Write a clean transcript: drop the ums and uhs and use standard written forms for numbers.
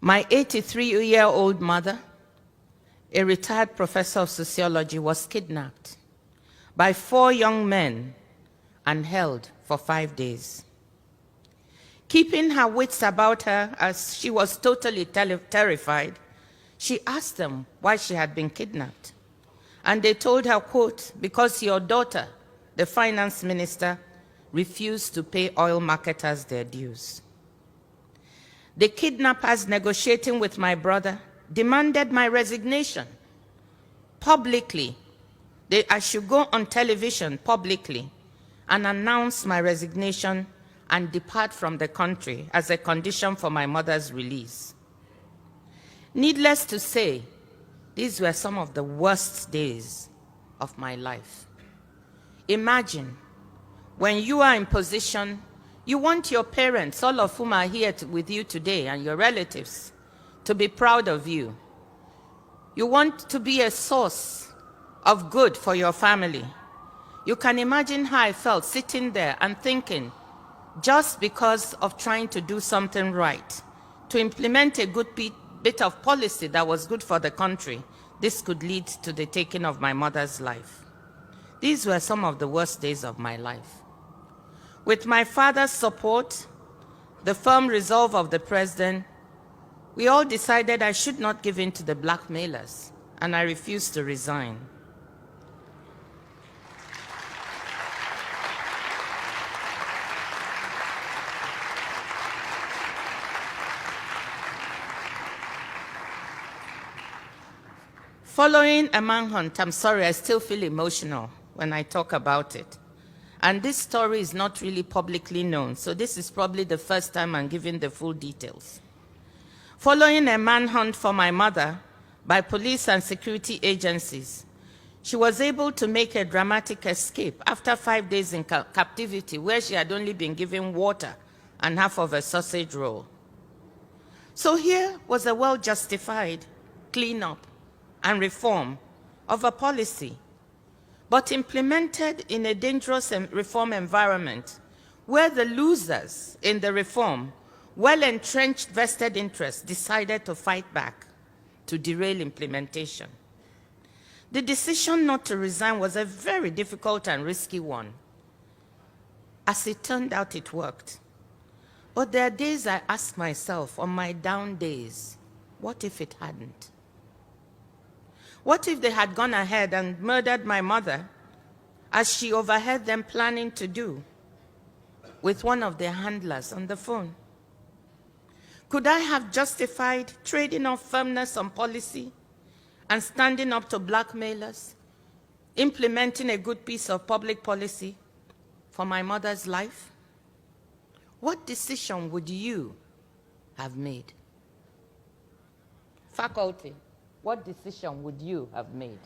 My 83-year-old mother, a retired professor of sociology, was kidnapped by 4 young men and held for 5 days. Keeping her wits about her as she was totally terrified, she asked them why she had been kidnapped. And they told her, quote, "Because your daughter, the finance minister, refused to pay oil marketers their dues." The kidnappers, negotiating with my brother, demanded my resignation publicly. I should go on television publicly and announce my resignation and depart from the country as a condition for my mother's release. Needless to say, these were some of the worst days of my life. Imagine, when you are in position, you want your parents, all of whom are here with you today, and your relatives, to be proud of you. You want to be a source of good for your family. You can imagine how I felt sitting there and thinking, just because of trying to do something right, to implement a good bit of policy that was good for the country, this could lead to the taking of my mother's life. These were some of the worst days of my life. With my father's support, the firm resolve of the president, we all decided I should not give in to the blackmailers, and I refused to resign. Following a manhunt, I'm sorry, I still feel emotional when I talk about it. And this story is not really publicly known, so this is probably the first time I'm giving the full details. Following a manhunt for my mother by police and security agencies, she was able to make a dramatic escape after 5 days in captivity, where she had only been given water and half of a sausage roll. So here was a well-justified cleanup and reform of a policy, but implemented in a dangerous reform environment where the losers in the reform, well-entrenched vested interests, decided to fight back to derail implementation. The decision not to resign was a very difficult and risky one. As it turned out, it worked. But there are days I ask myself, on my down days, what if it hadn't? What if they had gone ahead and murdered my mother, as she overheard them planning to do, with one of their handlers on the phone? Could I have justified trading off firmness on policy and standing up to blackmailers, implementing a good piece of public policy for my mother's life? What decision would you have made? Faculty, what decision would you have made?